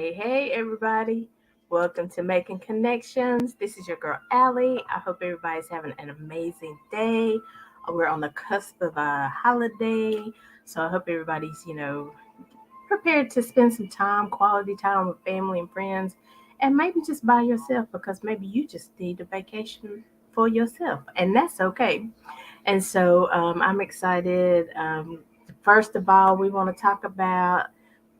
Hey, everybody. Welcome to Making Connections. This is your girl, Aly. I hope everybody's having an amazing day. We're on the cusp of a holiday. So I hope everybody's, prepared to spend some time, quality time with family and friends, and maybe just by yourself because maybe you just need a vacation for yourself, and that's okay. And so I'm excited. First of all, we want to talk about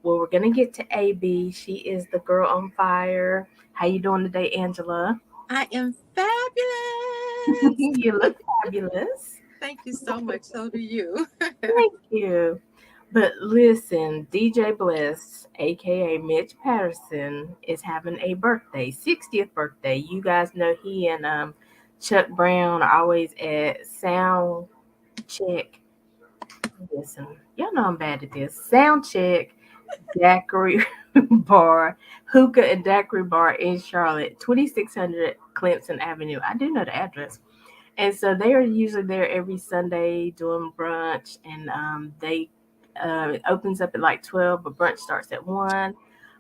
well, we're gonna get to AB. She is the girl on fire. How you doing today, Angela? I am fabulous. You look fabulous. Thank you so much. So do you. Thank you. But listen, DJ Bliss, aka Mitch Patterson, is having a birthday, 60th birthday. You guys know he and Chuck Brown are always at Sound Check. Listen, y'all know I'm bad at this. Sound Check Daiquiri Bar, Hookah and Daiquiri Bar in Charlotte, 2600 Clemson Avenue. I do know the address. And so they are usually there every Sunday doing brunch, and they it opens up at like 12, but brunch starts at 1.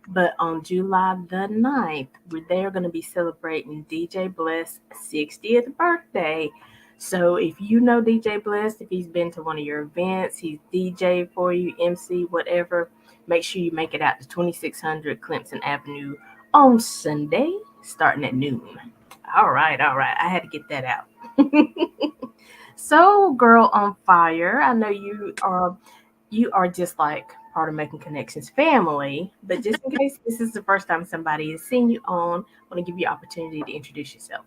But on July the 9th, they're going to be celebrating DJ Bless' 60th birthday. So if you know DJ Bless, if he's been to one of your events, he's DJ for you, MC, whatever, make sure you make it out to 2600 Clemson Avenue on Sunday, starting at noon. All right, all right. I had to get that out. So, girl on fire, I know you are just like part of Making Connections family, but just in case this is the first time somebody has seen you on, I want to give you opportunity to introduce yourself.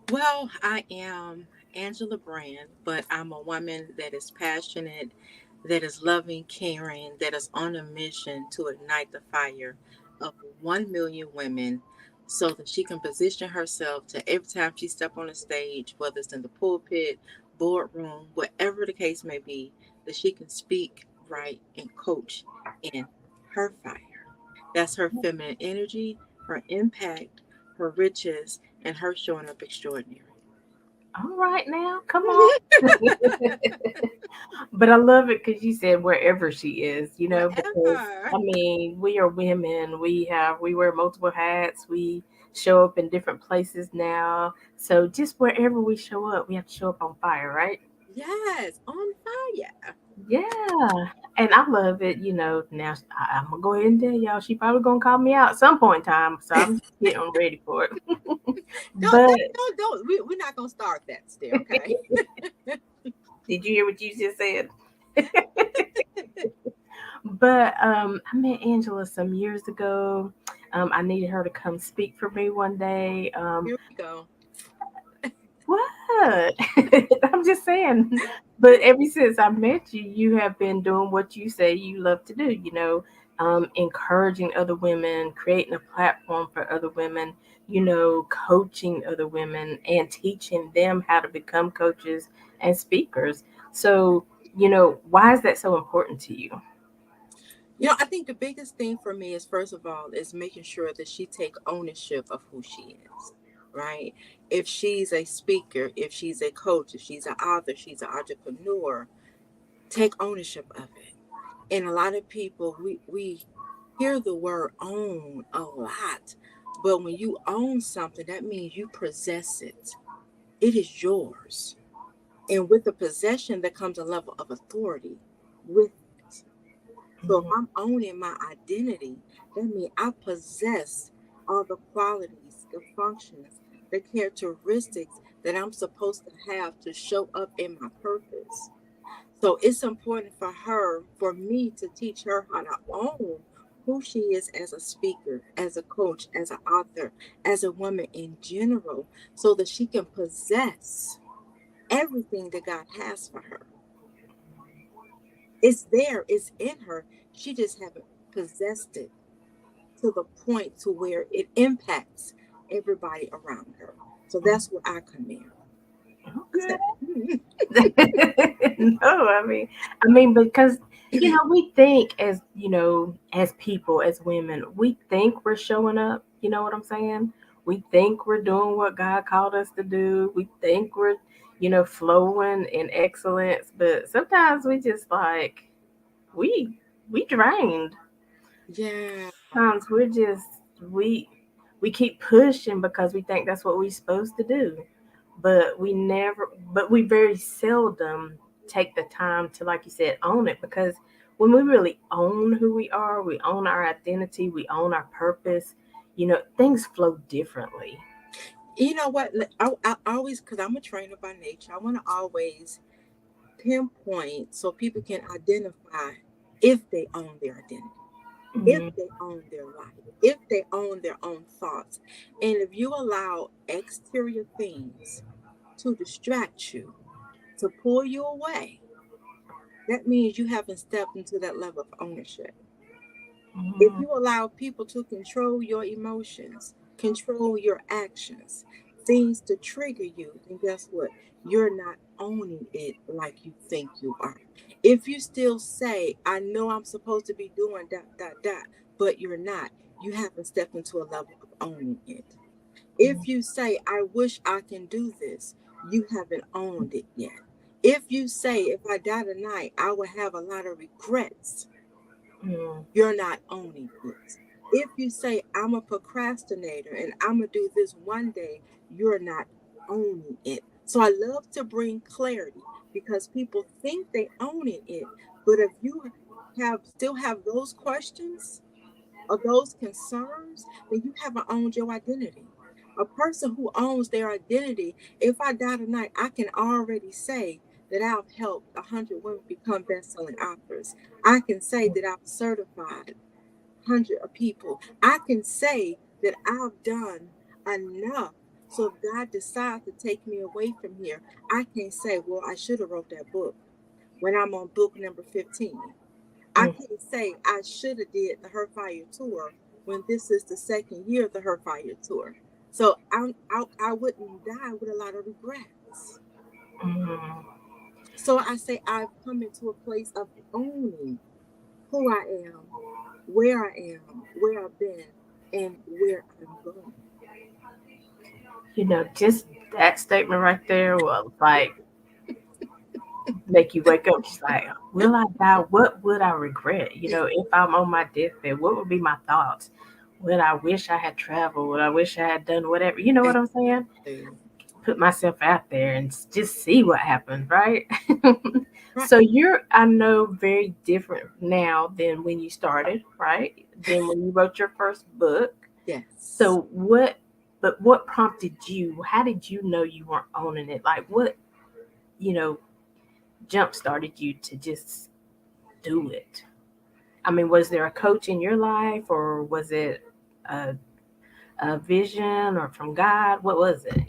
Well, I am Angela Brand, but I'm a woman that is passionate, that is loving, caring, that is on a mission to ignite the fire of 1 million women so that she can position herself to every time she step on a stage, whether it's in the pulpit, boardroom, whatever the case may be, that she can speak, write, and coach in her fire. That's her feminine energy, her impact, her riches, and her showing up extraordinary. All right, now, come on. But I love it because you said wherever she is, because Whatever. I mean, we are women. We wear multiple hats. We show up in different places now. So just wherever we show up, we have to show up on fire, right? Yes, on fire. Yeah, and I love it. Now I'm gonna go ahead and tell y'all she probably gonna call me out at some point in time, so I'm just getting ready for it. Don't But don't. We're not gonna start that still, okay? did you hear what you just said? But I met Angela some years ago. I needed her to come speak for me one day. Here we go. What? I'm just saying. But ever since I met you, you have been doing what you say you love to do, encouraging other women, creating a platform for other women, coaching other women and teaching them how to become coaches and speakers. So, why is that so important to you? I think the biggest thing for me is first of all is making sure that she take ownership of who she is, right? If she's a speaker, if she's a coach, if she's an author, she's an entrepreneur, take ownership of it. And a lot of people we hear the word own a lot, but when you own something, that means you possess it. It is yours. And with the possession that comes a level of authority with it. So if I'm owning my identity, that means I possess all the qualities, the functions, the characteristics that I'm supposed to have to show up in my purpose. So it's important for her, for me to teach her how to own who she is as a speaker, as a coach, as an author, as a woman in general, so that she can possess everything that God has for her. It's there, it's in her. She just haven't possessed it to the point to where it impacts everybody around her. So that's where I come in. Who's Okay. that? No, I mean, because we think as people, as women, we think we're showing up. You know what I'm saying? We think we're doing what God called us to do. We think we're, flowing in excellence. But sometimes we just like we we drained. Yeah. Sometimes we we keep pushing because we think that's what we're supposed to do, but we very seldom take the time to, like you said, own it. Because when we really own who we own our identity, we own our purpose, things flow differently. You know what? I always, because I'm a trainer by nature, I want to always pinpoint so people can identify if they own their identity, if Hmm. they own their life, if they own their own thoughts. And if you allow exterior things to distract you, to pull you away, that means you haven't stepped into that level of ownership. If Hmm. you allow people to control your emotions, control your actions, things to trigger you, then guess what? You're not owning it like you think you are. If you still say, I know I'm supposed to be doing dot, dot, dot, but you're not, you haven't stepped into a level of owning it. If you say, I wish I can do this, you haven't owned it yet. If you say, if I die tonight, I will have a lot of regrets, Hmm. you're not owning it. If you say, I'm a procrastinator and I'm going to do this one day, you're not owning it. So I love to bring clarity because people think they own it, but if you still have those questions or those concerns, then you haven't owned your identity. A person who owns their identity, if I die tonight, I can already say that I've helped 100 women become best-selling authors. I can say that I've certified 100 of people. I can say that I've done enough. So if God decides to take me away from here, I can't say, well, I should have wrote that book when I'm on book number 15. I Hmm. can't say I should have did the Her Fire tour when this is the second year of the Her Fire tour. So I wouldn't die with a lot of regrets. Hmm. So I say I've come into a place of owning who I am, where I am, where I've been, and where I'm going. Just that statement right there will like make you wake up. Just like, will I die? What would I regret? If I'm on my deathbed, what would be my thoughts? Would I wish I had traveled? Would I wish I had done whatever? You know what I'm saying? Exactly. Put myself out there and just see what happens, right? Right. So you're, I know, very different now than when you started, right? Than when you wrote your first book. Yes. So what prompted you? How did you know you weren't owning it? Like what, you know, jump started you to just do it? I mean, was there a coach in your life, or was it a, a vision, or from God? What was it?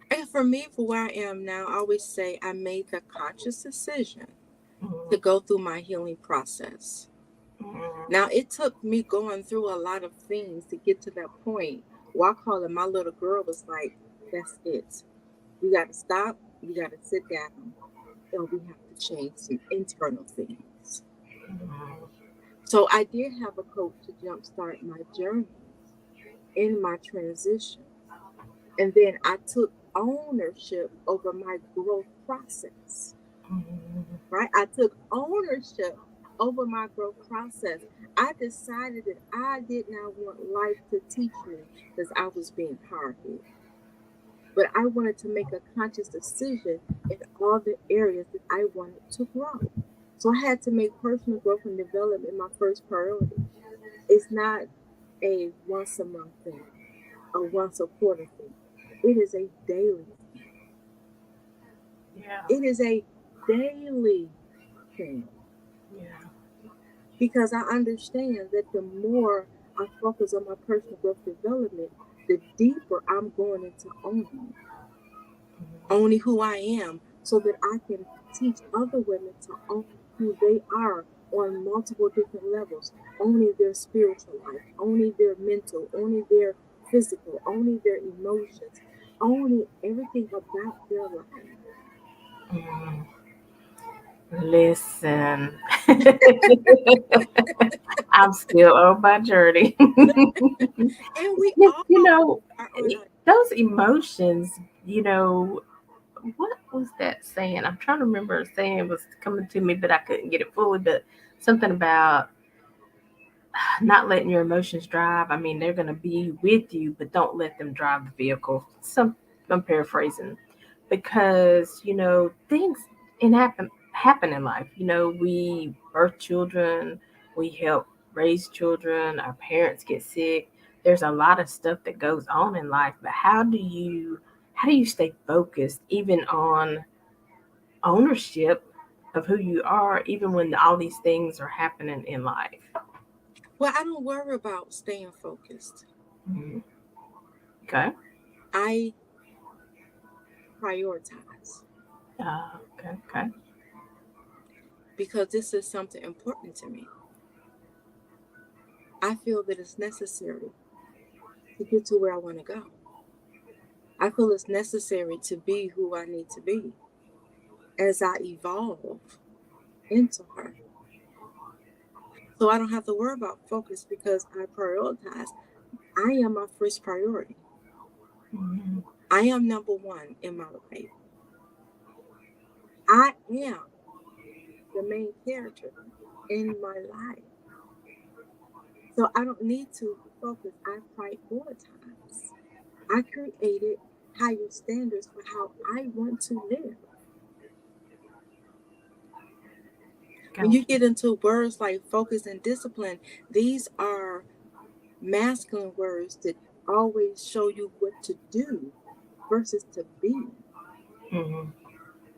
And for me, for where I am now, I always say I made the conscious decision to Mhm. go through my healing process. Mhm. Now, it took me going through a lot of things to get to that point where I call it my little girl was like, that's it. We got to stop. We got to sit down and we have to change some internal things. Mhm. So I did have a coach to jumpstart my journey in my transition. And then I took ownership over my growth process, Mhm. right? I took ownership over my growth process. I decided that I did not want life to teach me because I was being hard headed. But I wanted to make a conscious decision in all the areas that I wanted to grow. So I had to make personal growth and development my first priority. It's not a once a month thing, a once a quarter thing. It is a daily thing. Yeah. It is a daily thing Yeah. because I understand that the more I focus on my personal growth development, the deeper I'm going into owning who I am so that I can teach other women to own who they are on multiple different levels, owning their spiritual life, owning their mental, owning their physical, owning their emotions, owning everything about their life. Mhm. Listen, I'm still on my journey. And we you you all know, are on our those emotions, you know, what was that saying? I'm trying to remember a saying was coming to me, but I couldn't get it fully. But something about not letting your emotions drive. I mean, they're going to be with you, but don't let them drive the vehicle. I'm paraphrasing, because things in happen in life. We birth children, we help raise children, our parents get sick. There's a lot of stuff that goes on in life, but how do you stay focused even on ownership of who you are, even when all these things are happening in life? Well, I don't worry about staying focused. Mhm. Okay. I prioritize Okay. Okay. because this is something important to me. I feel that it's necessary to get to where I want to go. I feel it's necessary to be who I need to be as I evolve into her. So I don't have to worry about focus because I prioritize. I am my first priority. Mhm. I am number one in my life. I am the main character in my life. So I don't need to focus. I prioritize. I created higher standards for how I want to live. When you Gotcha. get into words like focus and discipline, these are masculine words that always show you what to do versus to be. Mhm.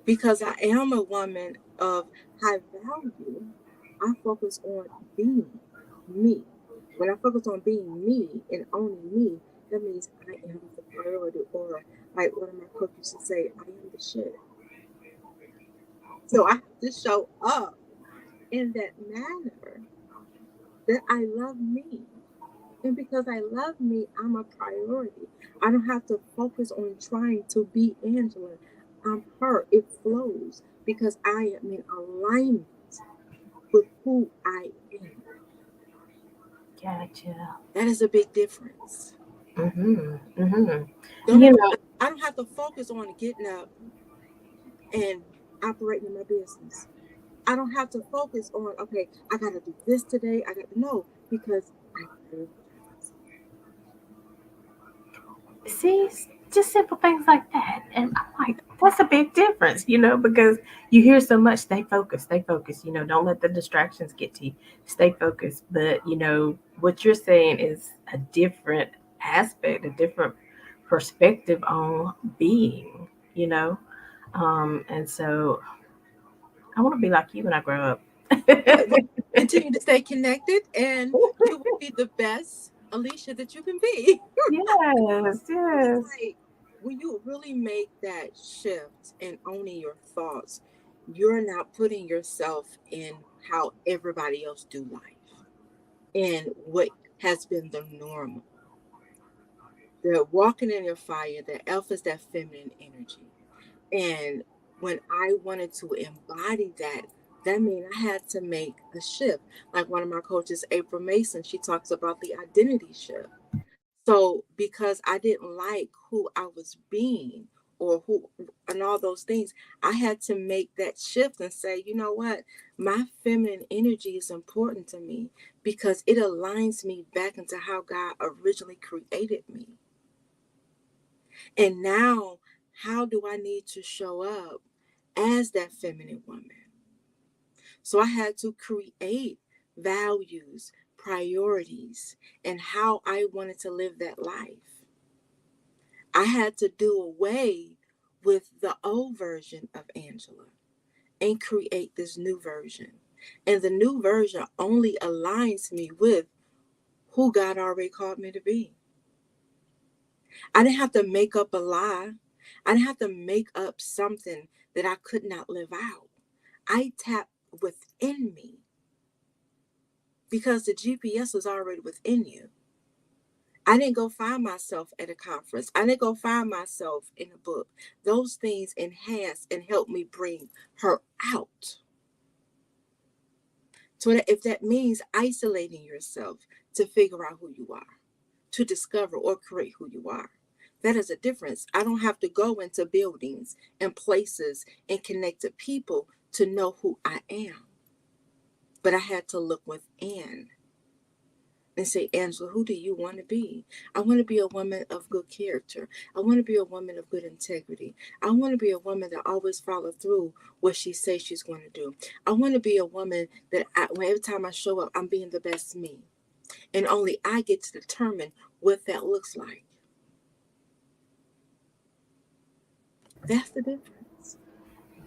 Because I am a woman of high value, I focus on being me. When I focus on being me and owning me, that means I am the priority, or like one of my coaches used to say, I am the shit. So I have to show up in that manner that I love me. And because I love me, I'm a priority. I don't have to focus on trying to be Angela. I'm her. It flows because I am in alignment with who I am. Gotcha. That is a big difference. Mhm. Mhm. Don't You have, know. I don't have to focus on getting up and operating my business. I don't have to focus on, okay, I got to do this today. I got to know because I prioritize. See, just simple things like that. And I'm like, that's a big difference, because you hear so much, stay focused, don't let the distractions get to you. Stay focused. But, what you're saying is a different aspect, a different perspective on being, you know? And so I want to be like you when I grow up. Well, continue to stay connected and you will be the best Alicia that you can be. Yes, But it's yes. like when you really make that shift and owning your thoughts, you're not putting yourself in how everybody else do life and what has been the normal. They're walking in your fire. The elf is that feminine energy. And when I wanted to embody that, that means I had to make a shift. Like one of my coaches, April Mason, she talks about the identity shift. So because I didn't like who I was being or who and all those things, I had to make that shift and say, you know what? My feminine energy is important to me because it aligns me back into how God originally created me. And now, how do I need to show up as that feminine woman? So I had to create values, priorities, and how I wanted to live that life. I had to do away with the old version of Angela and create this new version. And the new version only aligns me with who God already called me to be. I didn't have to make up a lie. I didn't have to make up something that I could not live out. I tapped within me because the GPS was already within you. I didn't go find myself at a conference. I didn't go find myself in a book. Those things enhance and help me bring her out. So that if that means isolating yourself to figure out who you are, to discover or create who you are, that is a difference. I don't have to go into buildings and places and connect to people to know who I am. But I had to look within. and say, Angela, who do you want to be? I want to be a woman of good character. I want to be a woman of good integrity. I want to be a woman that always follows through what she says she's going to do. I want to be a woman that every time I show up, I'm being the best me. And only I get to determine what that looks like. That's the difference.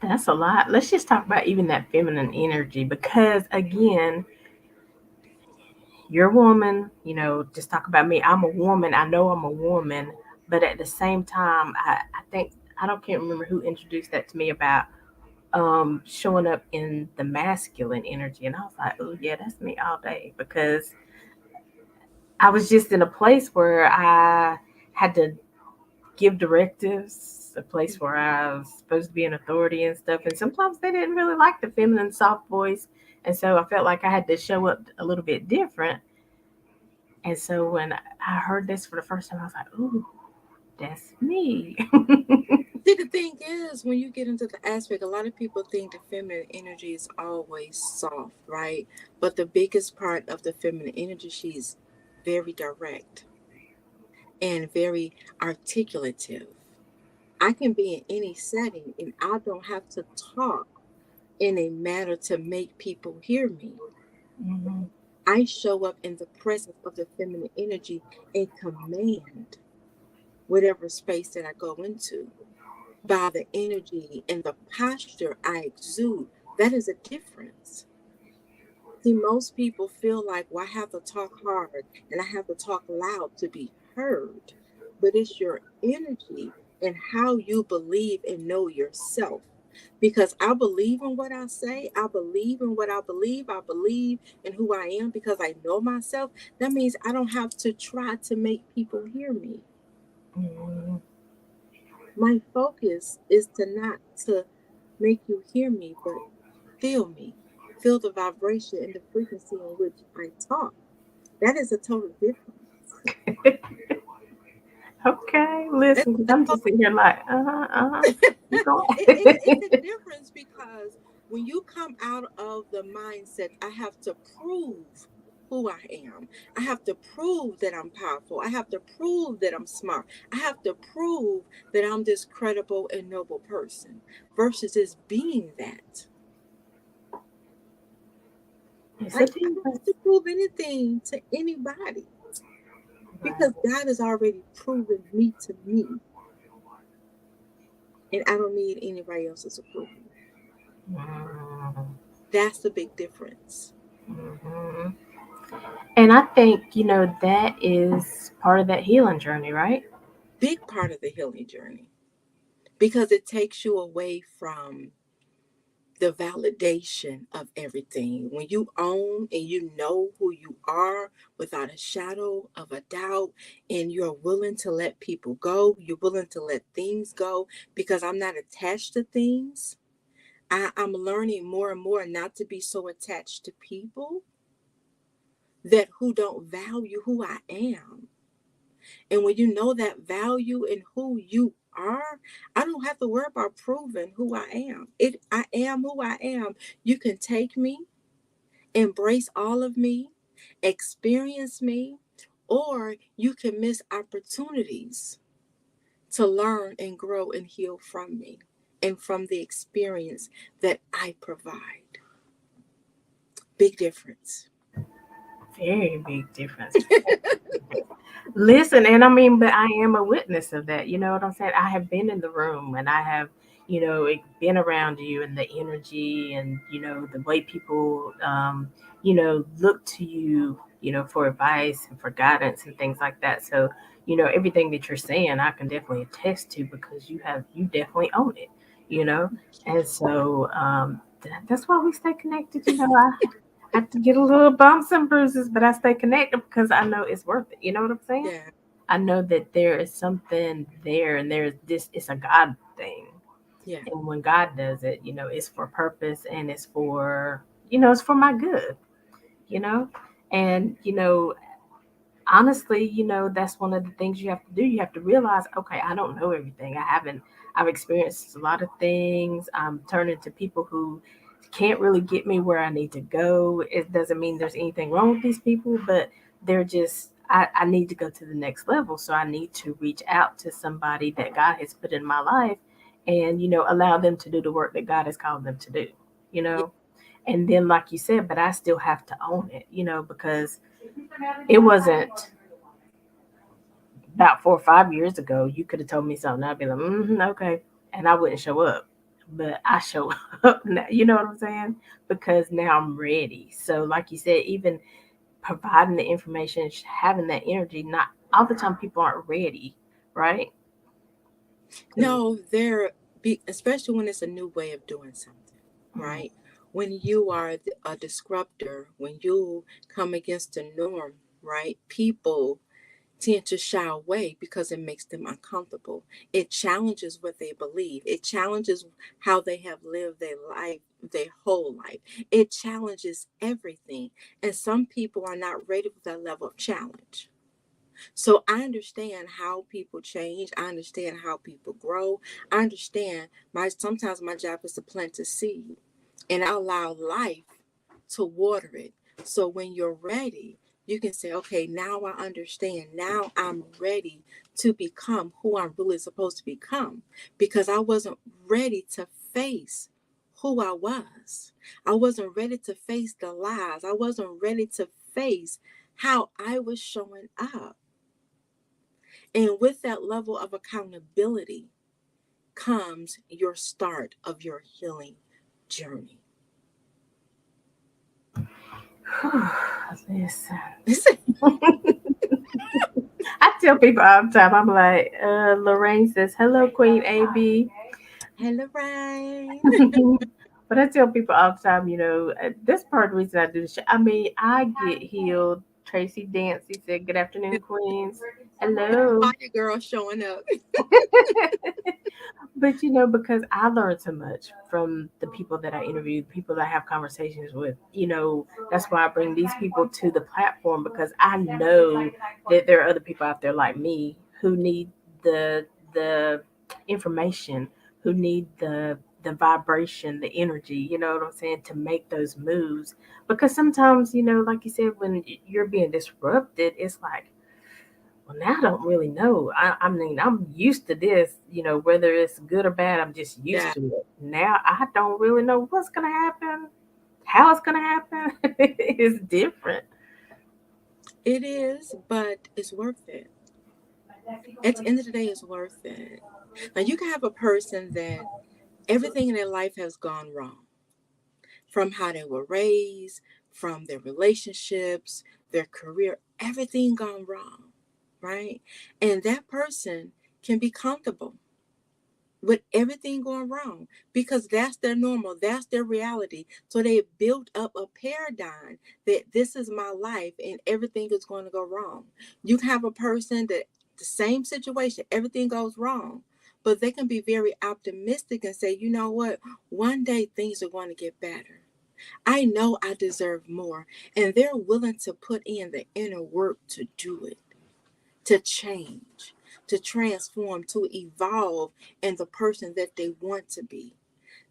That's a lot. Let's just talk about even that feminine energy because, again, you're a woman, just talk about me. I'm a woman. I know I'm a woman. But at the same time, I think, can't remember who introduced that to me about showing up in the masculine energy. And I was like, oh, yeah, that's me all day because I was just in a place where I had to give directives, a place where I was supposed to be an authority and stuff. And sometimes they didn't really like the feminine, soft voice. And so I felt like I had to show up a little bit different. And so when I heard this for the first time, I was like, ooh, that's me. See, the thing is, when you get into the aspect, a lot of people think the feminine energy is always soft, right? But the biggest part of the feminine energy, she's very direct and very articulative. I can be in any setting and I don't have to talk in a manner to make people hear me. Mhm. I show up in the presence of the feminine energy and command whatever space that I go into by the energy and the posture I exude. That is a difference. See, most people feel like, well, I have to talk hard and I have to talk loud to be heard. But it's your energy and how you believe and know yourself. Because I believe in what I say, I believe in what I believe in who I am because I know myself. That means I don't have to try to make people hear me. Mhm. My focus is to not to make you hear me, but feel me. Feel the vibration and the frequency in which I talk. That is a total difference. Okay, That's listen, because a I'm total just sitting here like, keep it's going. a difference because when you come out of the mindset, I have to prove who I am. I have to prove that I'm powerful. I have to prove that I'm smart. I have to prove that I'm this credible and noble person versus just being that. It's a I don't difference. have to prove anything to anybody because Right. God has already proven me to me, and I don't need anybody else's approval. Mhm. That's the big difference. Mhm. And I think, that is part of that healing journey, right? Big part of the healing journey because it takes you away from the validation of everything. When you own and you know who you are without a shadow of a doubt, and you're willing to let people go, you're willing to let things go because I'm not attached to things. I'm learning more and more not to be so attached to people that who don't value who I am. And when you know that value in who you are, I don't have to worry about proving who I am. I am who I am. You can take me, embrace all of me, experience me, or you can miss opportunities to learn and grow and heal from me and from the experience that I provide. Big difference. Very big difference. Listen, and I mean, but I am a witness of that. You know what I'm saying? I have been in the room and I have, been around you and the energy and, the way people, look to you, for advice and for guidance and things like that. So, everything that you're saying, I can definitely attest to because you definitely own it, you know? And so, that's why we stay connected. I have to get a little bumps and bruises, but I stay connected because I know it's worth it. You know what I'm saying? Yeah, I know that there is something there, and there's this. It's a God thing, yeah, and when God does it, it's for purpose and it's for it's for my good. You know, and honestly, that's one of the things you have to do. You have to realize, okay, I don't know everything. I haven't. I've experienced a lot of things. I'm turning to people who can't really get me where I need to go. It doesn't mean there's anything wrong with these people, but they're just I need to go to the next level. So I need to reach out to somebody that God has put in my life and, allow them to do the work that God has called them to do, you Yeah. know. And then like you said, but I still have to own it, because it wasn't about 4 or 5 years ago, you could have told me something. I'd be like, okay. And I wouldn't show up. But I show up now, you know what I'm saying? Because now I'm ready. So, like you said, even providing the information, having that energy, not all the time people aren't ready, right? 'Cause- No, especially when it's a new way of doing something, Mhm. right? When you are a disruptor, when you come against the norm, right? People tend to shy away because it makes them uncomfortable. It challenges what they believe. It challenges how they have lived their life, their whole life. It challenges everything. And some people are not ready for that level of challenge. So I understand how people change. I understand how people grow. I understand sometimes my job is to plant a seed and I allow life to water it. So when you're ready, you can say, okay, now I understand. Now I'm ready to become who I'm really supposed to become because I wasn't ready to face who I was. I wasn't ready to face the lies. I wasn't ready to face how I was showing up. And with that level of accountability comes your start of your healing journey. Listen. I tell people all the time, I'm like, Lorraine says, hello, Queen AB. Hello, Ryan. But I tell people all the time, that's part of the reason I do the show. I mean, I get healed. Tracy Dancy said, good afternoon, Queens. That Hello. fire girl showing up. But because I learned so much from the people that I interviewed, people that I have conversations with, that's why I bring these people to the platform because I know that there are other people out there like me who need the information, who need the vibration, the energy, you know what I'm saying, to make those moves. Because sometimes, like you said, when you're being disrupted, it's like, well, now I don't really know. I mean, I'm used to this, whether it's good or bad, I'm just used Yeah, to it. Now I don't really know what's going to happen, how it's going to happen. It's different. it is, but it's worth it. At the end of the day, it's worth it. Now, you can have a person that everything in their life has gone wrong from how they were raised, from their relationships, their career, everything gone wrong, right? And that person can be comfortable with everything going wrong because that's their normal, that's their reality. So they built up a paradigm that this is my life and everything is going to go wrong. You can have a person that the same situation, everything goes wrong, but they can be very optimistic and say, you know what, one day things are going to get better. I know I deserve more. And they're willing to put in the inner work to do it, to change, to transform, to evolve in the person that they want to be.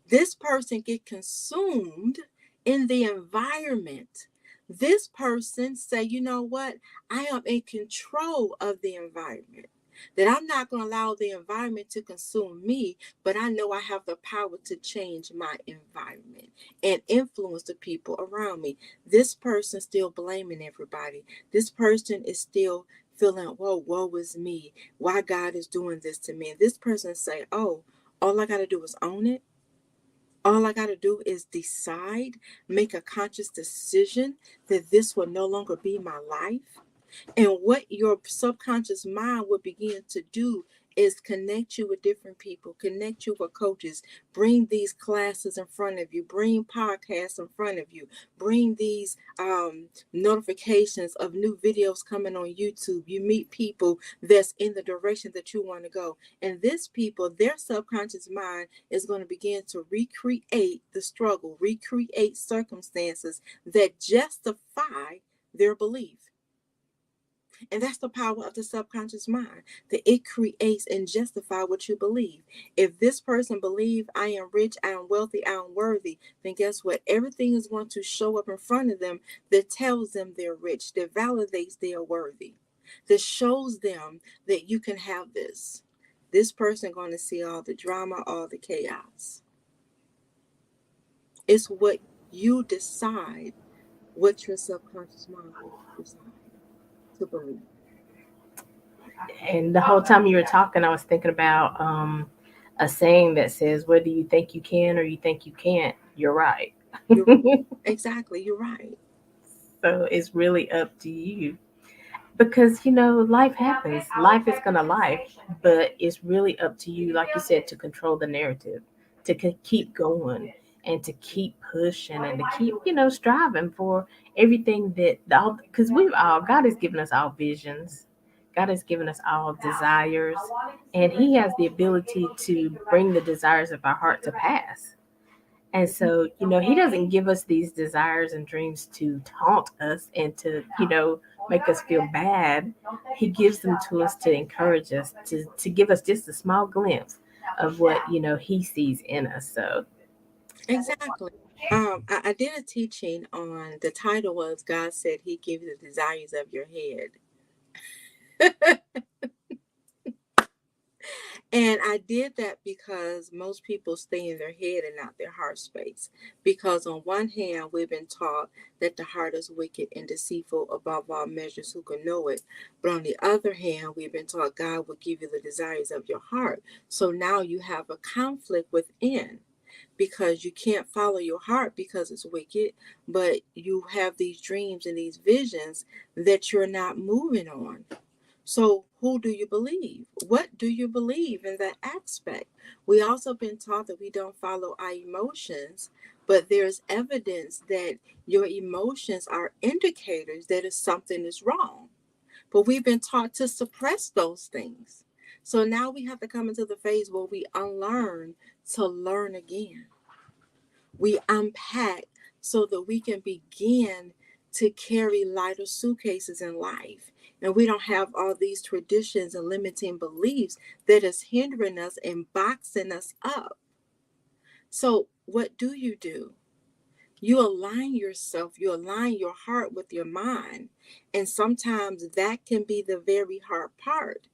This person get consumed in the environment. This person say, you know what? I am in control of the environment. That I'm not going to allow the environment to consume me, but I know I have the power to change my environment and influence the people around me. This person still blaming everybody. This person is still feeling, whoa, woe is me. Why God is doing this to me. And this person say, oh, all I got to do is own it. All I got to do is decide, make a conscious decision that this will no longer be my life. And what your subconscious mind will begin to do is connect you with different people, connect you with coaches, bring these classes in front of you, bring podcasts in front of you, bring these notifications of new videos coming on YouTube. You meet people that's in the direction that you want to go. And this people, their subconscious mind is going to begin to recreate the struggle, recreate circumstances that justify their belief. And that's the power of the subconscious mind, that it creates and justify what you believe. If this person believe I am rich, I am wealthy, I am worthy, then guess what? Everything is going to show up in front of them that tells them they're rich, that validates they are worthy, that shows them that you can have this. This person going to see all the drama, all the chaos. It's what you decide, what your subconscious mind will decide to believe. And the whole time you were talking, I was thinking about a saying that says, "Whether you think you can or you think you can't, you're right." You're right. Exactly. You're right. So it's really up to you. Because life happens, life is gonna life, but it's really up to you, like you said, to control the narrative, to keep going, and to keep pushing, and to keep striving for everything that because we've all God has given us all visions, God has given us all desires, and He has the ability to bring the desires of our heart to pass. And so, he doesn't give us these desires and dreams to taunt us and to, make us feel bad. He gives them to us to encourage us, to give us just a small glimpse of what, he sees in us. So, Exactly. I did a teaching on, the title was God said He give you the desires of your head. And I did that because most people stay in their head and not their heart space. Because on one hand, we've been taught that the heart is wicked and deceitful above all measures, who can know it? But on the other hand, we've been taught God will give you the desires of your heart. So now you have a conflict within, because you can't follow your heart because it's wicked, but you have these dreams and these visions that you're not moving on. So, who do you believe? What do you believe in that aspect? We also been taught that we don't follow our emotions, but there's evidence that your emotions are indicators that if something is wrong. But we've been taught to suppress those things. So now we have to come into the phase where we unlearn to learn again. We unpack so that we can begin to carry lighter suitcases in life. And we don't have all these traditions and limiting beliefs that is hindering us and boxing us up. So, what do? You align yourself, you align your heart with your mind. And sometimes that can be the very hard part.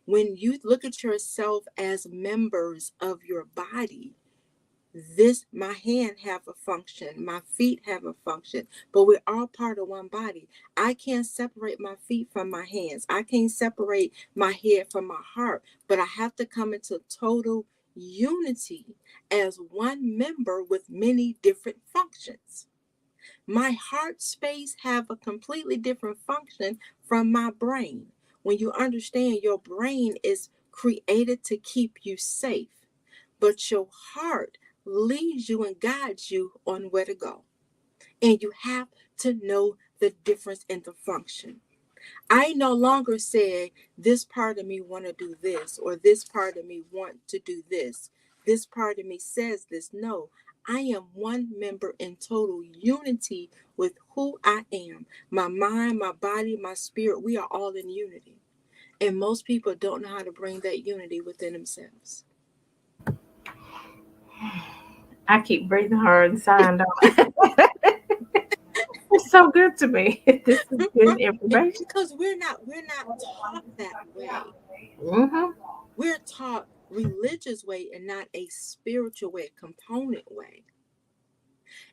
When you look at yourself as members of your body, this, my hand have a function, my feet have a function, but we're all part of one body. I can't separate my feet from my hands, I can't separate my head from my heart, but I have to come into total unity as one member with many different functions. My heart space have a completely different function from my brain. When you understand, your brain is created to keep you safe, but your heart leads you and guides you on where to go. And you have to know the difference in the function. I no longer say this part of me want to do this, or this part of me want to do this. This part of me says this. No, I am one member in total unity with who I am. My mind, my body, my spirit, we are all in unity. And most people don't know how to bring that unity within themselves. I keep breathing hard and sighing. It's so good to me. This is good information. Because we're not taught that way. Hmm. We're taught religious way and not a spiritual way, component way.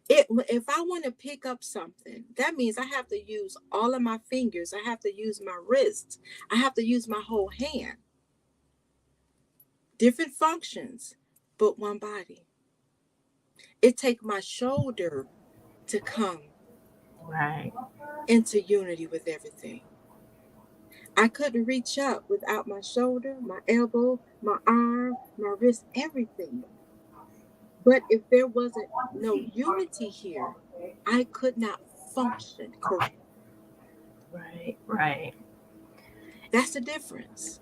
If I want to pick up something, that means I have to use all of my fingers, I have to use my wrists, I have to use my whole hand. Different functions, but one body. It takes my shoulder to come Right. into unity with everything. I couldn't reach up without my shoulder, my elbow, my arm, my wrist, everything. But if there wasn't no unity here, I could not function correct. Right. Right. That's the difference.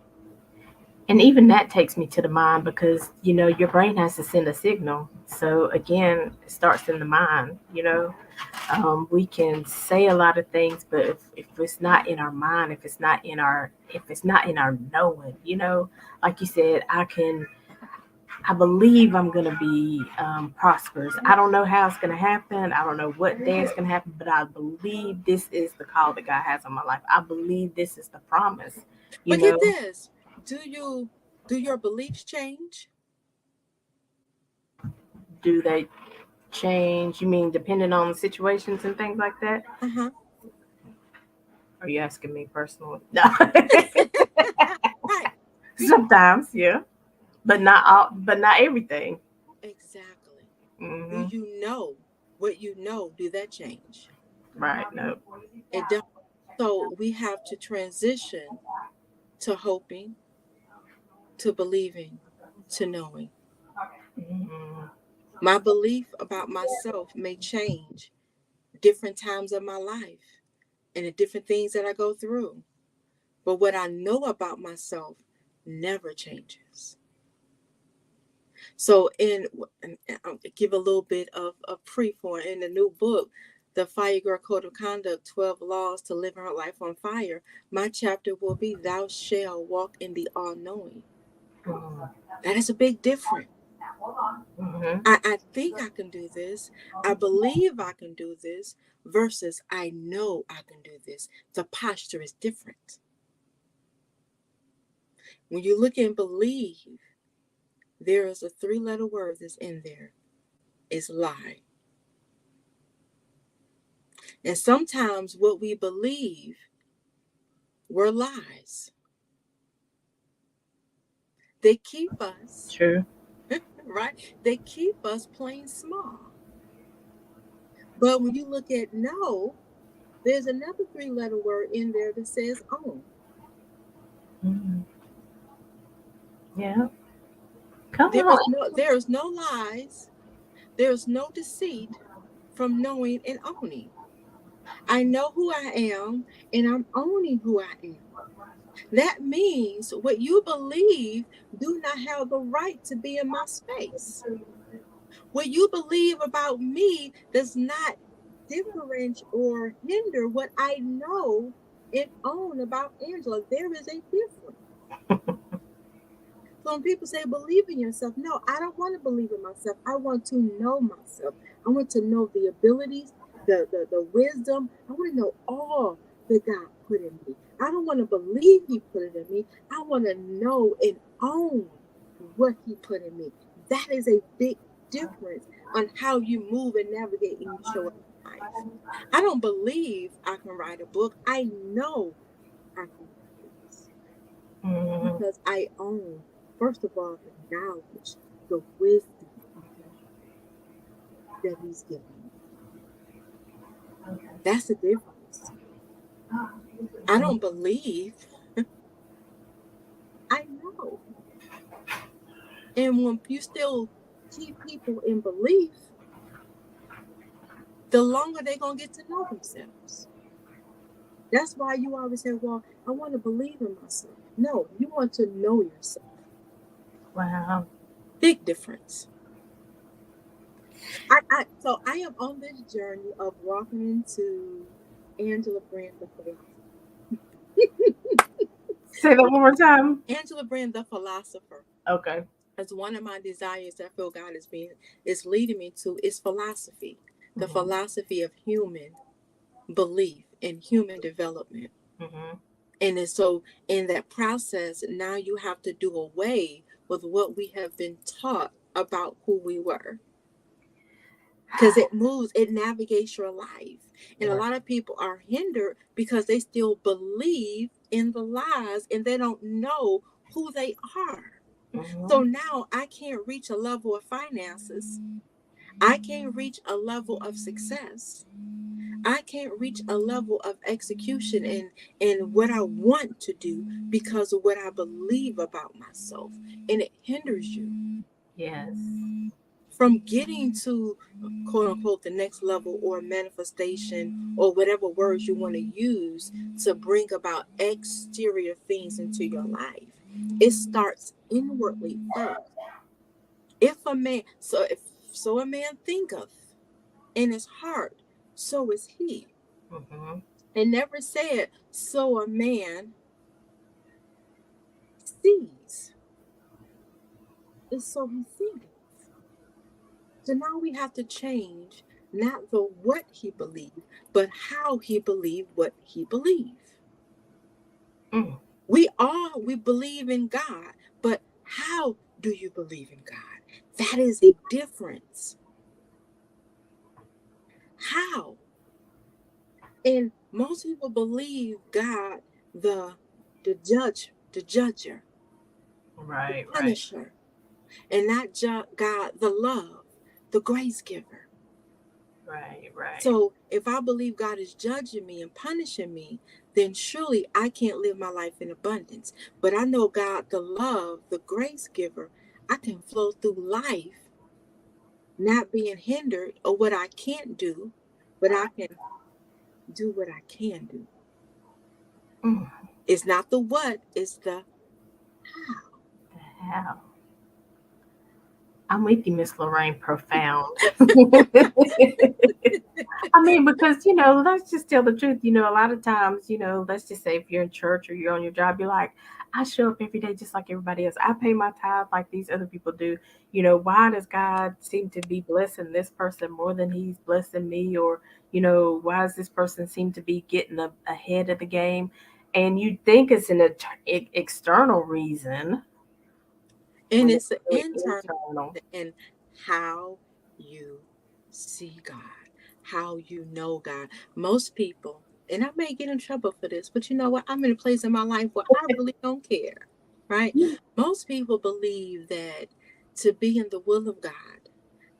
And even that takes me to the mind because your brain has to send a signal. So again, it starts in the mind. We can say a lot of things, but if it's not in our mind, if it's not in our knowing, like you said, I believe I'm gonna be prosperous. I don't know how it's gonna happen. I don't know what day it's gonna happen, but I believe this is the call that God has on my life. I believe this is the promise. You But get know, this, do your beliefs change? do they change? You mean depending on the situations and things like that? Uh-huh. Are you asking me personally? No. Right. Do you, Sometimes, yeah, but not all, but not everything. exactly. Do Hmm. you know what you know? Do that change? Right. No. It does. So we have to transition to hoping, to believing, to knowing. Hmm. My belief about myself may change different times of my life and the different things that I go through. But what I know about myself never changes. So, and I'll give a little bit of pre-for in the new book, The Fire Girl Code of Conduct 12 Laws to Live Our Life on Fire. My chapter will be Thou Shall Walk in the All Knowing. That is a big difference. Hmm. I think I can do this. I believe I can do this versus I know I can do this. The posture is different. When you look and believe, there is a three-letter word that's in there. It's lie. And sometimes what we believe were lies. They keep us, True. right? They keep us playing small. But when you look at no, there's another three-letter word in there that says own. Hmm. Yeah. Come There on. is no lies, there's no deceit from knowing and owning. I know who I am and I'm owning who I am. That means what you believe do not have the right to be in my space. What you believe about me does not differentiate or hinder what I know and own about Angela. There is a difference. So when people say believe in yourself, no, I don't want to believe in myself. I want to know myself. I want to know the abilities, the wisdom. I want to know all that God put in me. I don't want to believe He put it in me. I want to know and own what He put in me. That is a big difference on how you move and navigate and you show up in life. I don't believe I can write a book. I know I can write books Hmm. because I own, first of all, the knowledge, the wisdom that He's given me. That's the difference. I don't believe, I know. And when you still keep people in belief, the longer they're going to get to know themselves. That's why you always say, well, I want to believe in myself. No, you want to know yourself. Wow. Big difference. So I am on this journey of walking into Angela Brand the philosopher. Say that one more time. Angela Brand the philosopher. Okay. As one of my desires that I feel God is leading me to is philosophy. The Hmm. philosophy of human belief and human development. Hmm. And then so in that process, now you have to do away with what we have been taught about who we were. Because it navigates your life. And a Right. lot of people are hindered because they still believe in the lies and they don't know who they are. So Hmm. now I can't reach a level of finances. I can't reach a level of success. I can't reach a level of execution and what I want to do because of what I believe about myself. And it hinders you Yes. from getting to quote unquote the next level or manifestation or whatever words you want to use to bring about exterior things into your life. It starts inwardly first. If a man so if so a man thinketh in his heart, so is he. Mm-hmm. It never said, so a man sees. It's so he thinketh. So now we have to change not the what he believed, but how he believed what he believed. Mm. We believe in God, but how do you believe in God? That is a difference. How? And most people believe God, the the judger, the Right, right, punisher, and not God, the love, the grace giver. right, right. So if I believe God is judging me and punishing me, then surely I can't live my life in abundance. But I know God, the love, the grace giver, I can flow through life not being hindered or what I can't do, but I can do what I can do. Mm. It's not the what, it's the how. The hell. I'm with you, Miss Lorraine. Profound. I mean, because, let's just tell the truth. A lot of times, let's just say if you're in church or you're on your job, you're like, I show up every day just like everybody else. I pay my tithe like these other people do. Why does God seem to be blessing this person more than he's blessing me? Or, why does this person seem to be getting ahead of the game? And you think it's an external reason And when it's it's the really internal internal. and how you see God, how you know God. Most people, and I may get in trouble for this, but you know what? I'm in a place in my life where I really don't care, right? Most people believe that to be in the will of God,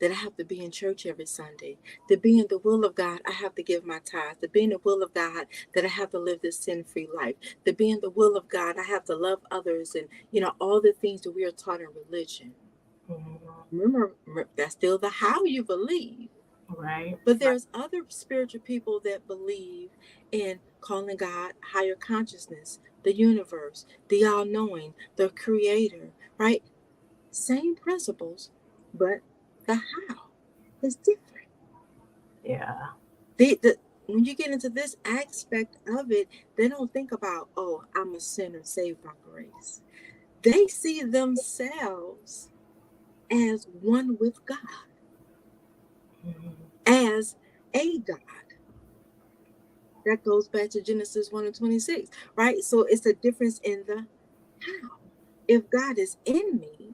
that I have to be in church every Sunday. To be in the will of God, I have to give my tithe. To be in the will of God, that I have to live this sin-free life. To be in the will of God, I have to love others and, all the things that we are taught in religion. Mhm. Remember, that's still the how you believe. Right, But right. there's other spiritual people that believe in calling God higher consciousness, the universe, the all knowing, the creator, right? Same principles, but the how is different. Yeah. The when you get into this aspect of it, they don't think about, oh, I'm a sinner saved by grace. They see themselves as one with God, Mhm. as a God. That goes back to Genesis 1 and 26, right? So it's a difference in the how. If God is in me,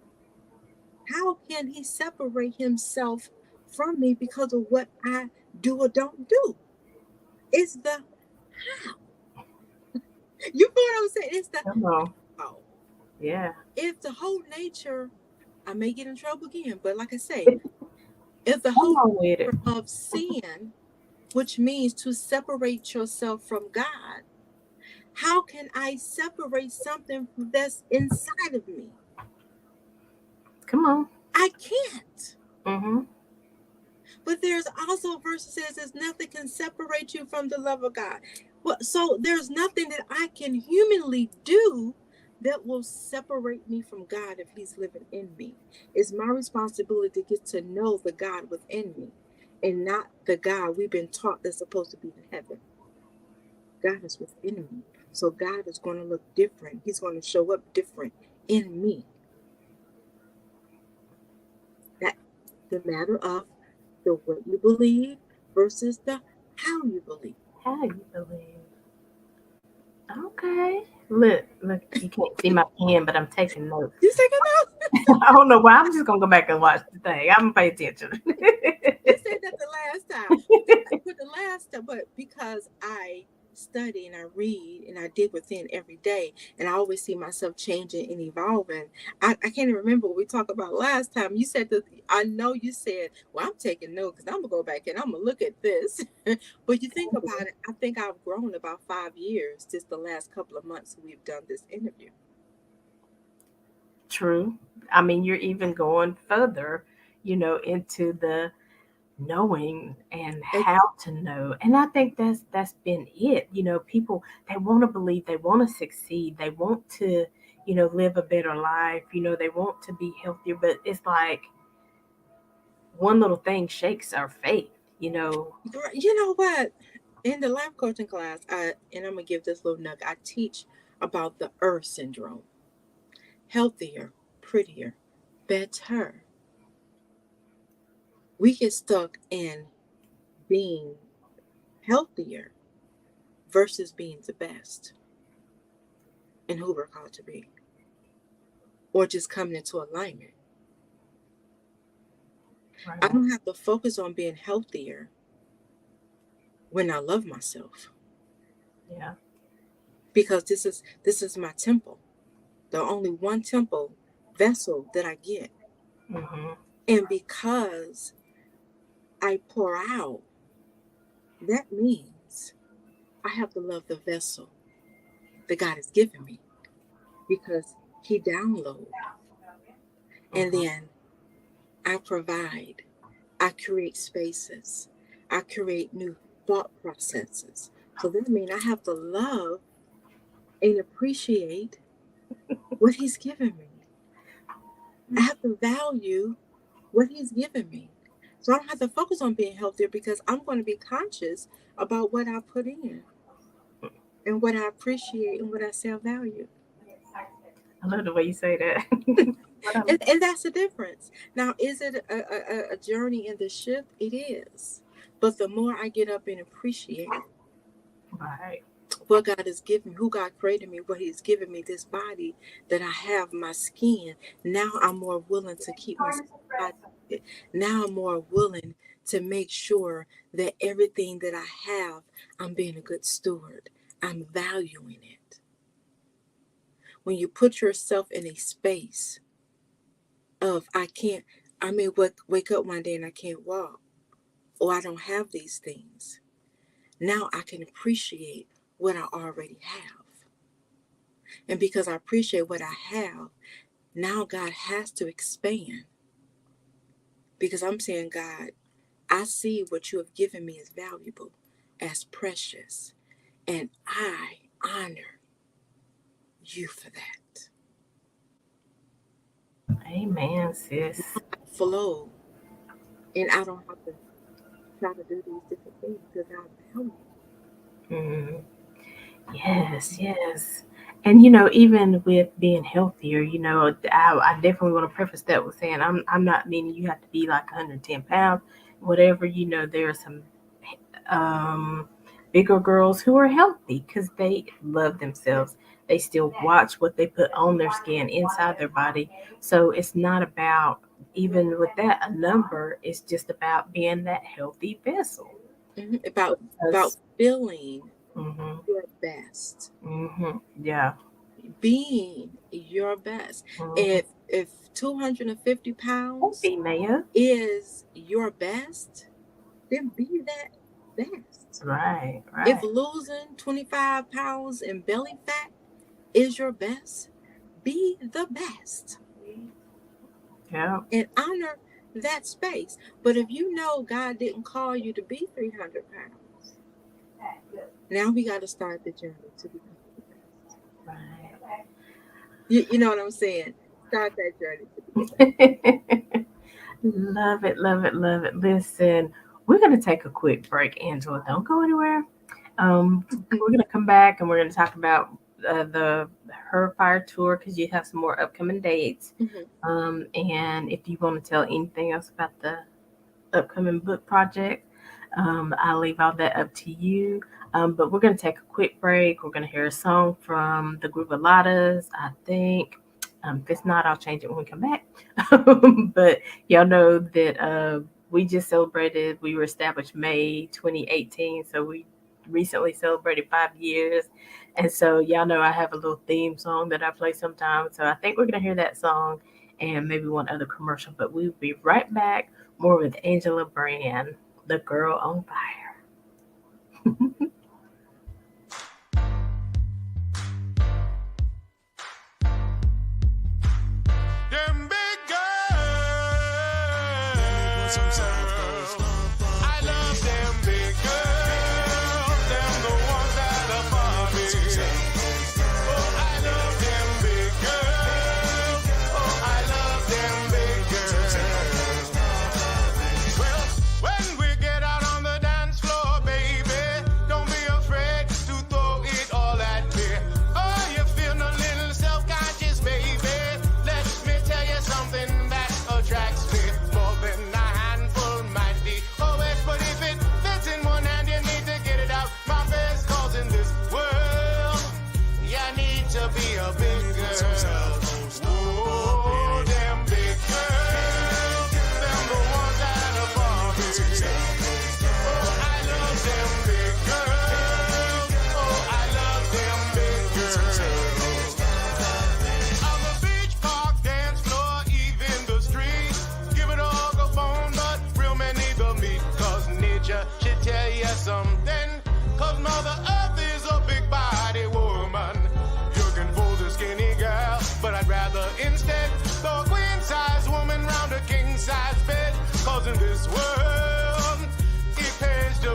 how can he separate himself from me because of what I do or don't do? It's the how. You know what I'm saying? It's the Come on. how. Yeah. If the whole nature, I may get in trouble again, but like I say, if the Come whole on with it. nature of sin, which means to separate yourself from God, how can I separate something that's inside of me? Come on. I can't. Mm-hmm. But there's also a verse that says there's nothing can separate you from the love of God. Well, so there's nothing that I can humanly do that will separate me from God if he's living in me. It's my responsibility to get to know the God within me and not the God we've been taught that's supposed to be in heaven. God is within me. So God is going to look different. He's going to show up different in me. That the matter of the what you believe versus the how you believe. How you believe? Okay. Look, you can't see my pen, but I'm taking notes. You say no? I don't know why. I'm just gonna go back and watch the thing. I'm gonna pay attention. You said that the last time. But the last time, but because I study and I read and I dig within every day, and I always see myself changing and evolving. I can't even remember what we talked about last time. You said that I know you said, well, I'm taking notes because I'm gonna go back and I'm gonna look at this. But you think about it, I think I've grown about 5 years just the last couple of months we've done this interview. True. I mean, you're even going further, into the knowing and And how to know. And I think that's been it. People, they want to believe, they want to succeed, they want to, live a better life, they want to be healthier, but it's like one little thing shakes our faith. you know. You know what? In the life coaching class, and I'm gonna give this little nugget. I teach about the Earth syndrome: healthier, prettier, better. We get stuck in being healthier versus being the best in who we're called to be, or just coming into alignment. I Right. don't have to focus on being healthier when I love myself, Yeah. because this is my temple, the only one temple vessel that I get. Mm-hmm. And because I pour out, that means I have to love the vessel that God has given me, because He download, and Mm-hmm. then I provide, I create spaces, I create new thought processes. So that means I have to love and appreciate what He's given me. I have to value what He's given me. So I don't have to focus on being healthier, because I'm going to be conscious about what I put in and what I appreciate and what I self value. I love the way you say that. What I, And that's the difference. Now, is it a journey in the shift? It is. But the more I get up and appreciate right. what God has given me, who God created me, what He's given me, this body that I have, my skin, now I'm more willing to keep myself hydrated. Now I'm more willing to make sure that everything that I have, I'm being a good steward. I'm valuing it. When you put yourself in a space of I may wake up one day and I can't walk, or I don't have these things. Now I can appreciate what I already have. And because I appreciate what I have, now God has to expand, because I'm saying, God, I see what you have given me as valuable, as precious, and I honor you for that. Amen, sis. I flow, and I don't have to try to do these different things, because I value Mm, yes, yes. And even with being healthier, I definitely want to preface that with saying I'm not meaning you have to be like 110 pounds, whatever. There are some um, bigger girls who are healthy because they love themselves. They still watch what they put on their skin inside their body. So it's not about, even with that, a number. It's just about being that healthy vessel. about Because, feeling hmm your best, yeah, being your best. hmm If 250 pounds female, is your best, then be that best. right, If right, losing 25 pounds in belly fat is your best, be the best yeah, and honor that space. But if you know God didn't call you to be 300 pounds, now we got to start the journey to become the best. You know what I'm saying? Start that journey to be the best. right. Love it, love it, love it. Listen, we're going to take a quick break, Angela. Don't go anywhere. We're going to come back and we're going to talk about the Her Fire Tour because you have some more upcoming dates. Mhm. And if you want to tell anything else about the upcoming book project, I'll leave all that up to you. But we're going to take a quick break. We're going to hear a song from the group Alatas, I think. If it's not, I'll change it when we come back. But y'all know that we just celebrated, we were established May 2018. So we recently celebrated 5 years. And so y'all know I have a little theme song that I play sometimes. So I think we're going to hear that song and maybe one other commercial. But we'll be right back more with Angela Brand, the girl on fire. Them big girls. I love them big girls. Them the ones that are Barbie. Oh, I love them big girls. Oh, I love them big girls. Well, when we get out on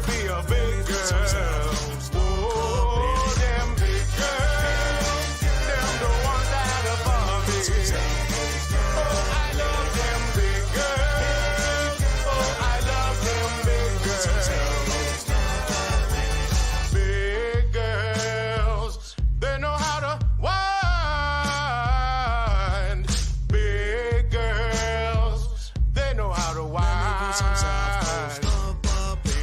be a big girl. Oh, them big girls, them the ones that above me. Oh, I love them big girls. Oh, I love them big girls. Big girls, they know how to wind. Big girls, they know how to wind.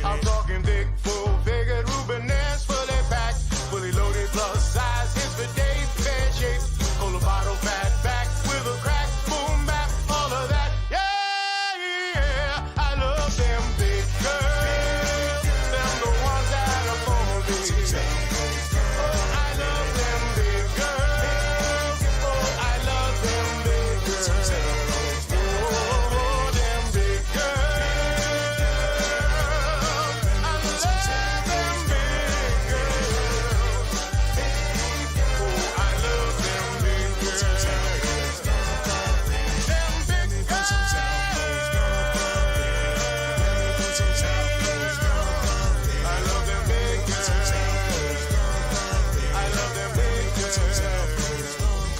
I'm talking big, full-figured Rubenesque, fully packed, fully loaded, plus size, hits for days, bad shapes, cola bottle, fat back, with a crack, boom, bap, all of that. Yeah, yeah, I love them big girls, them the ones that are for me. Oh, I love them big girls, oh, I love them big girls. Oh, them big girls, I love them big girls. Oh, I love them big girls. Them big girls. I love them big girls. I love them big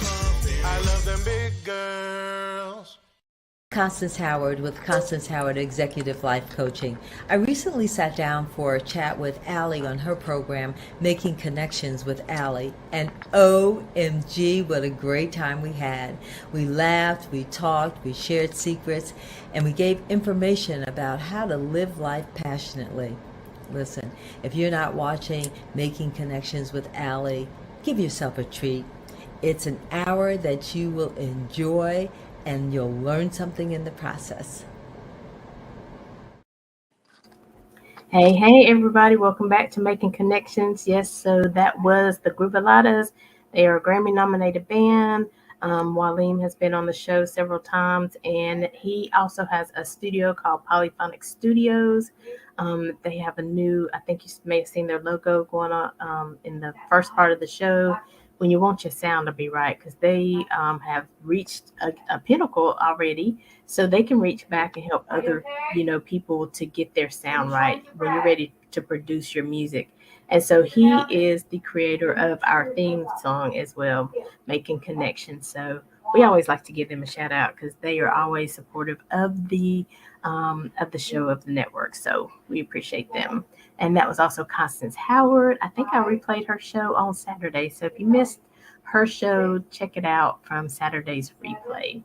girls. I love them big girls. Constance Howard with Constance Howard Executive Life Coaching. I recently sat down for a chat with Aly on her program, Making Connections with Aly, and OMG, what a great time we had. We laughed, we talked, we shared secrets, and we gave information about how to live life passionately. Listen, if you're not watching Making Connections with Aly, give yourself a treat. It's an hour that you will enjoy and you'll learn something in the process. Hey, everybody. Welcome back to Making Connections. Yes, so that was the Groovaladas. They are a Grammy-nominated band. Waleem has been on the show several times, and he also has a studio called Polyphonic Studios. They have a new, I think you may have seen their logo going on in the first part of the show. When you want your sound to be right, because they have reached a pinnacle already, so they can reach back and help other people to get their sound right when you're ready to produce your music. And so he is the creator of our theme song as well, Making Connections. So we always like to give them a shout out because they are always supportive of the show, of the network. So we appreciate them. And that was also Constance Howard. I think I replayed her show on Saturday. So if you missed her show, check it out from Saturday's replay.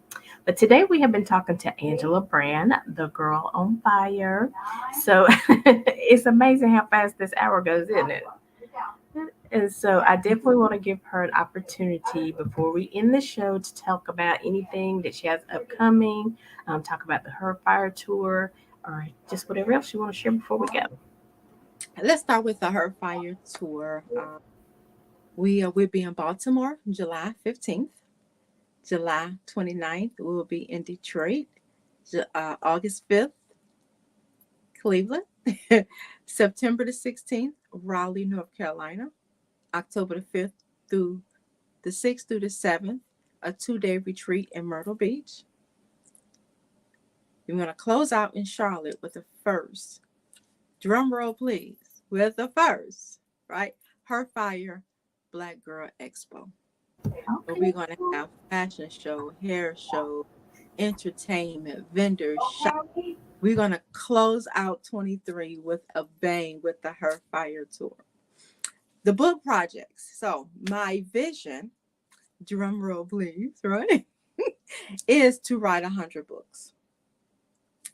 But today we have been talking to Angela Brand, the girl on fire. So it's amazing how fast this hour goes, isn't it? And so I definitely want to give her an opportunity before we end the show to talk about anything that she has upcoming, talk about the Her Fire tour, or just whatever else you want to share before we go. Let's start with the Her Fire tour. We'll be in Baltimore July 15th. July 29th, we will be in Detroit. August 5th, Cleveland. September the 16th, Raleigh, North Carolina. October the 5th through the 6th through the 7th, a 2-day retreat in Myrtle Beach. We're going to close out in Charlotte with the first, drum roll please, with the first, right? Her Fire Black Girl Expo. Okay. We're going to have fashion show, hair show, entertainment, vendors, shop. We're going to close out 23 with a bang with the Her Fire tour. The book projects. So my vision, drum roll please, right, is to write 100 books.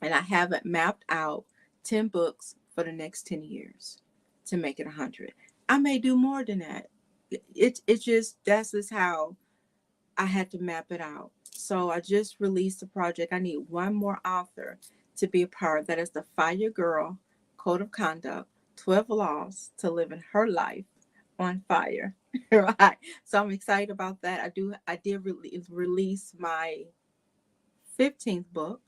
And I have it mapped out 10 books for the next 10 years to make it 100. I may do more than that. It's just, that's just how I had to map it out. So I just released a project. I need one more author to be a part. That is the Fire Girl Code of Conduct, 12 Laws to Live in Her Life on Fire. Right. So I'm excited about that. I did release my 15th book,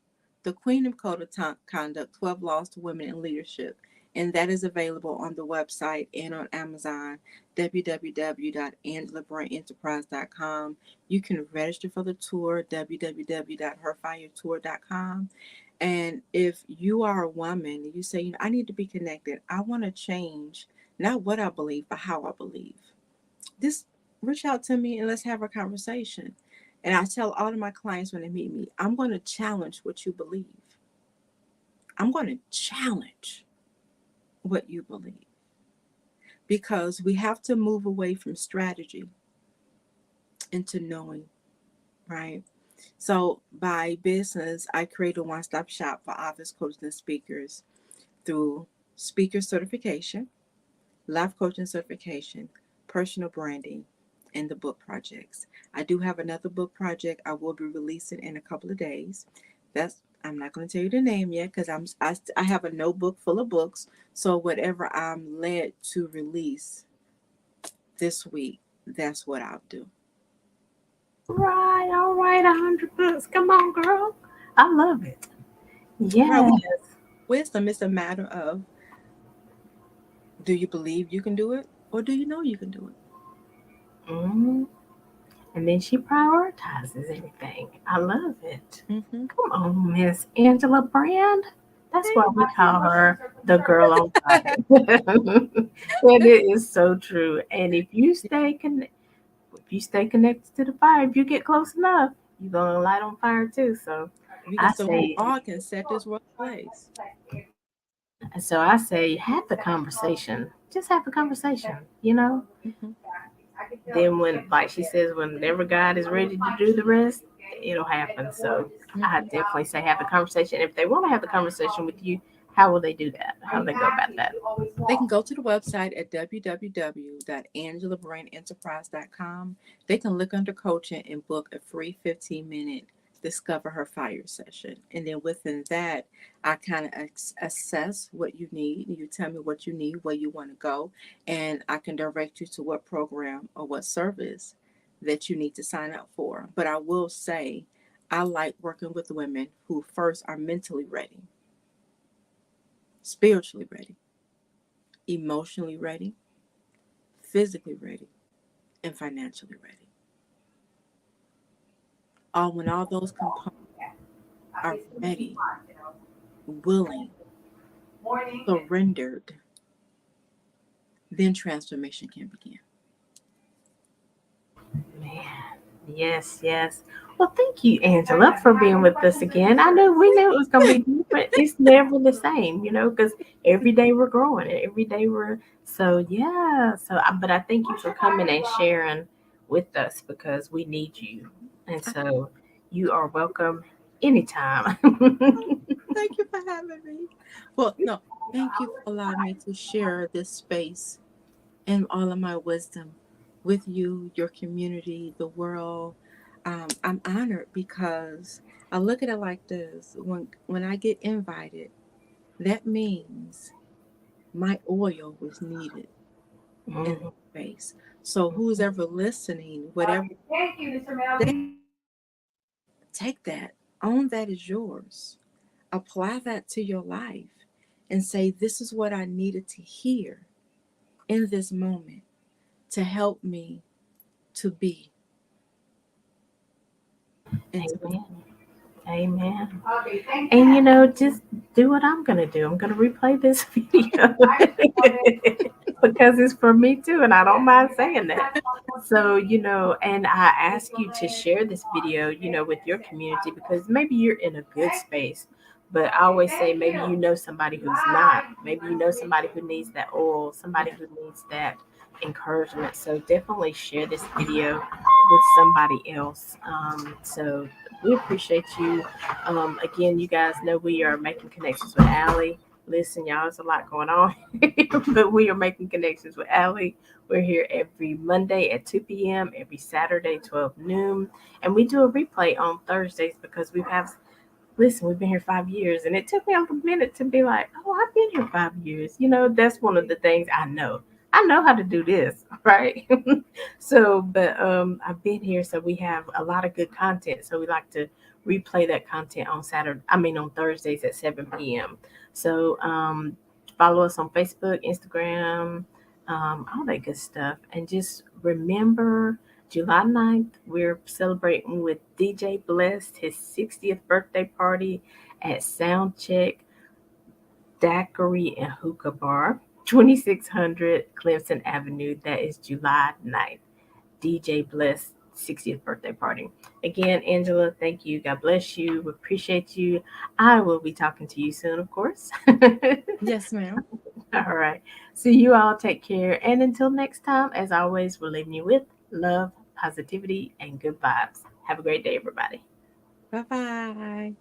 The Queen of Code of Conduct, 12 Laws to Women in Leadership. And that is available on the website and on Amazon, www.angelabrandenterprise.com. You can register for the tour, www.herfiretour.com. And if you are a woman and you say, I need to be connected, I want to change not what I believe, but how I believe. Just reach out to me and let's have a conversation. And I tell all of my clients when they meet me, I'm going to challenge what you believe. I'm going to challenge what you believe because we have to move away from strategy into knowing, right? So, by business, I create a one stop shop for office coaches and speakers through speaker certification, life coaching certification, personal branding, and the book projects. I do have another book project I will be releasing in a couple of days. That's I'm not going to tell you the name yet because I have a notebook full of books. So whatever I'm led to release this week, that's what I'll do. All right, 100 books. Come on, girl. I love it. Right? Yes. Wisdom is a matter of, do you believe you can do it or do you know you can do Hmm. And then she prioritizes everything. I love it. it? Mm-hmm. Come on, Miss Angela Brand. That's why we call her the girl on fire. And it is so true. And if you stay connected to the fire, if you get close enough, you're gonna light on fire too. So we I all can set this world ablaze. I say, have the conversation. Just have the conversation. You know. Mm-hmm. Then when, like she says, whenever God is ready to do the rest, it'll happen. So I Mm-hmm. definitely say have the conversation. If they want to have the conversation with you, how will they do that? How will they go about that? They can go to the website at www.angelabrainenterprise.com. They can look under coaching and book a free 15-minute Discover Her Fire session. And then within that, I kind of assess what you need. You tell me what you need, where you want to go, and I can direct you to what program or what service that you need to sign up for. But I will say, I like working with women who first are mentally ready, spiritually ready, emotionally ready, physically ready, and financially ready. All when all those components are ready, willing, surrendered, then transformation can begin. Man, yes, yes. Well, thank you, Angela, for being with us again. We knew it was gonna be different. It's never the same, because every day we're growing, and every day we're so yeah. But I thank you for coming and sharing with us because we need you, and so you are welcome anytime. Thank you for having me. Well, no, thank you for allowing me to share this space and all of my wisdom with you, your community, the world. I'm honored because I look at it like this: when I get invited, that means my oil was needed in Mhm. the space. So who's ever listening, whatever they take that, own that is yours. Apply that to your life and say, this is what I needed to hear in this moment to help me to be and to Amen. Amen. And just do what I'm gonna do. I'm gonna replay this video because it's for me too, and I don't mind saying that. So, and I ask you to share this video, with your community because maybe you're in a good space. But I always say maybe you know somebody who's not. Maybe you know somebody who needs that oil, somebody who needs that encouragement. So definitely share this video with somebody else. So we appreciate you. Again, you guys know we are making connections with Aly. Listen, y'all, there's a lot going on, but we are making connections with Aly. We're here every Monday at 2 p.m., every Saturday, 12 noon. And we do a replay on Thursdays because we've been here 5 years. And it took me a minute to be like, oh, I've been here 5 years. That's one of the things I know. I know how to do this, right? But I've been here, so we have a lot of good content. So we like to replay that content on Thursdays at 7 p.m. So follow us on Facebook, Instagram, all that good stuff. And just remember July 9th, we're celebrating with DJ Blessed his 60th birthday party at Soundcheck Daiquiri and Hookah Bar, 2600 Clemson Avenue. That is July 9th. DJ Bless 60th birthday party. Again, Angela, thank you. God bless you. We appreciate you. I will be talking to you soon, of course. Yes, ma'am. All right. So you all take care. And until next time, as always, we're leaving you with love, positivity, and good vibes. Have a great day, everybody. Bye bye.